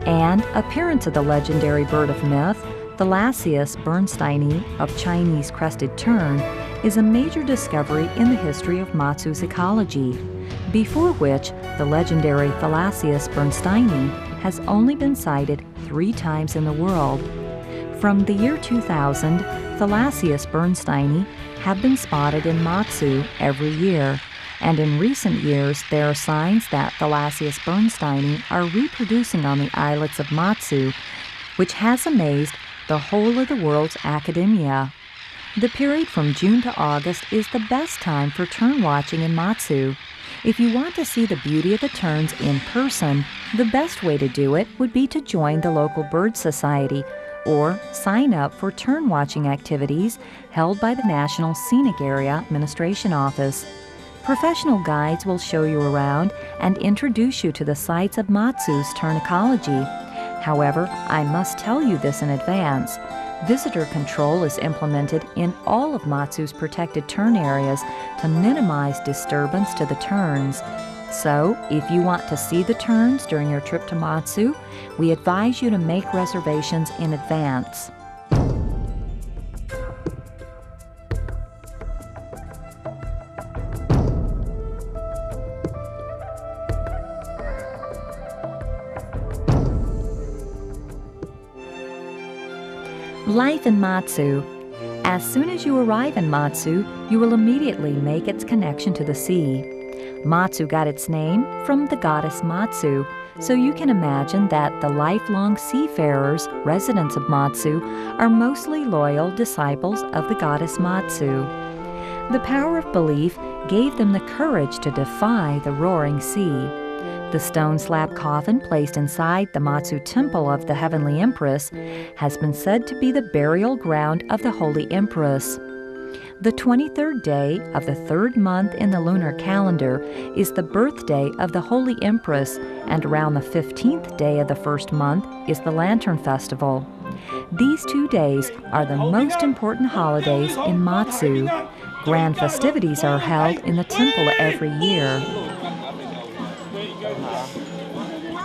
And appearance of the legendary bird of myth, Thalassius bernsteini of Chinese crested tern, is a major discovery in the history of Matsu's ecology, before which the legendary Thalassius bernsteini has only been sighted 3 times in the world. From the year 2000, Thalassius bernsteini have been spotted in Matsu every year, and in recent years there are signs that Thalassius bernsteini are reproducing on the islets of Matsu, which has amazed the whole of the world's academia. The period from June to August is the best time for tern watching in Matsu. If you want to see the beauty of the terns in person, the best way to do it would be to join the local bird society or sign up for tern watching activities held by the National Scenic Area Administration Office. Professional guides will show you around and introduce you to the sights of Matsu's tern ecology. However, I must tell you this in advance. Visitor control is implemented in all of Matsu's protected tern areas to minimize disturbance to the terns. So, if you want to see the terns during your trip to Matsu, we advise you to make reservations in advance. Life in Matsu. As soon as you arrive in Matsu, you will immediately make its connection to the sea. Matsu got its name from the goddess Matsu, so you can imagine that the lifelong seafarers, residents of Matsu, are mostly loyal disciples of the goddess Matsu. The power of belief gave them the courage to defy the roaring sea. The stone slab coffin placed inside the Matsu temple of the Heavenly Empress has been said to be the burial ground of the Holy Empress. The 23rd day of the 3rd month in the lunar calendar is the birthday of the Holy Empress, and around the 15th day of the 1st month is the Lantern Festival. These 2 days are the most important holidays in Matsu. Grand festivities are held in the temple every year.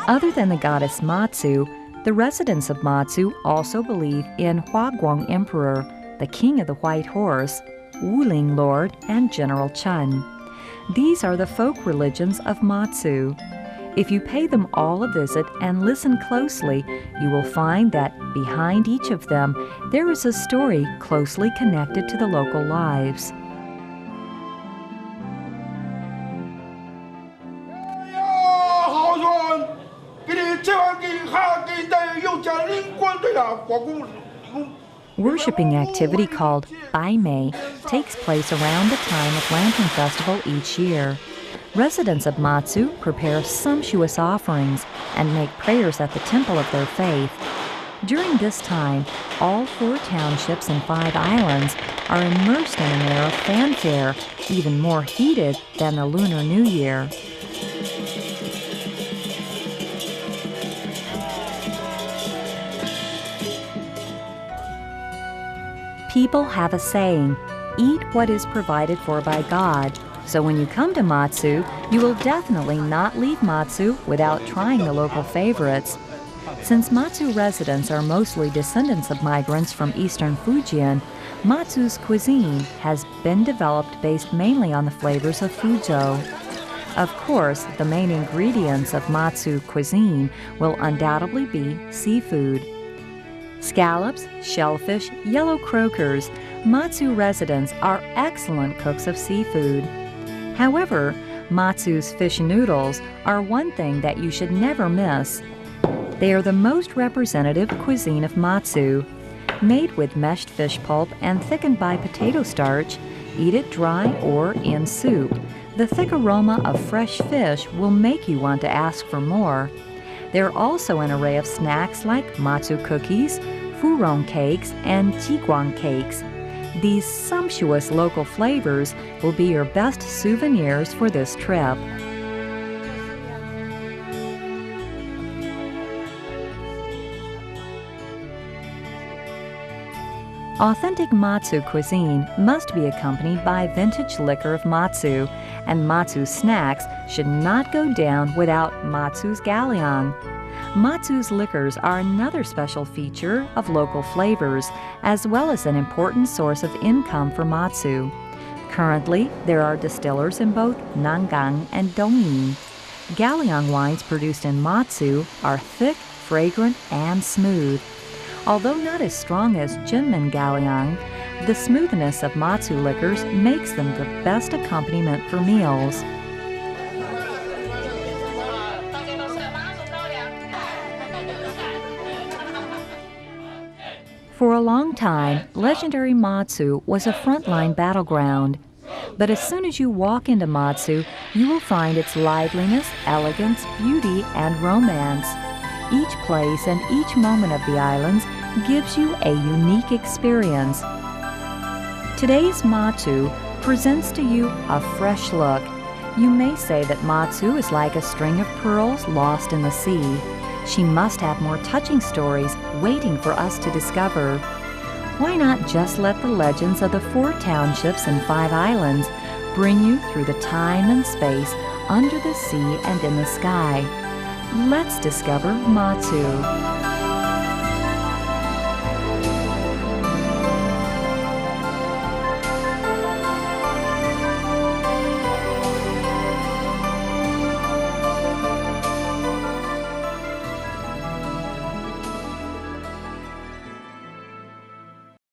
Other than the goddess Matsu, the residents of Matsu also believe in Huaguang Emperor, the King of the White Horse, Wuling Lord, and General Chun. These are the folk religions of Matsu. If you pay them all a visit and listen closely, you will find that behind each of them there is a story closely connected to the local lives. Worshipping activity called Bai Mei takes place around the time of Lantern Festival each year. Residents of Matsu prepare sumptuous offerings and make prayers at the temple of their faith. During this time, all 4 townships and 5 islands are immersed in an air of fanfare, even more heated than the Lunar New Year. People have a saying, "Eat what is provided for by God." So when you come to Matsu, you will definitely not leave Matsu without trying the local favorites. Since Matsu residents are mostly descendants of migrants from eastern Fujian, Matsu's cuisine has been developed based mainly on the flavors of Fuzhou. Of course, the main ingredients of Matsu cuisine will undoubtedly be seafood. Scallops, shellfish, yellow croakers, Matsu residents are excellent cooks of seafood. However, Matsu's fish noodles are one thing that you should never miss. They are the most representative cuisine of Matsu. Made with meshed fish pulp and thickened by potato starch, eat it dry or in soup. The thick aroma of fresh fish will make you want to ask for more. There are also an array of snacks like matsu cookies, furong cakes, and jiguang cakes. These sumptuous local flavors will be your best souvenirs for this trip. Authentic Matsu cuisine must be accompanied by vintage liquor of Matsu, and Matsu snacks should not go down without Matsu's galliang. Matsu's liquors are another special feature of local flavors, as well as an important source of income for Matsu. Currently, there are distillers in both Nangang and Dongyin. Galiang wines produced in Matsu are thick, fragrant, and smooth. Although not as strong as Jinmen Galiang, the smoothness of Matsu liquors makes them the best accompaniment for meals. For a long time, legendary Matsu was a frontline battleground. But as soon as you walk into Matsu, you will find its liveliness, elegance, beauty, and romance. Each place and each moment of the islands gives you a unique experience. Today's Matsu presents to you a fresh look. You may say that Matsu is like a string of pearls lost in the sea. She must have more touching stories waiting for us to discover. Why not just let the legends of the 4 townships and 5 islands bring you through the time and space under the sea and in the sky? Let's discover Matsu.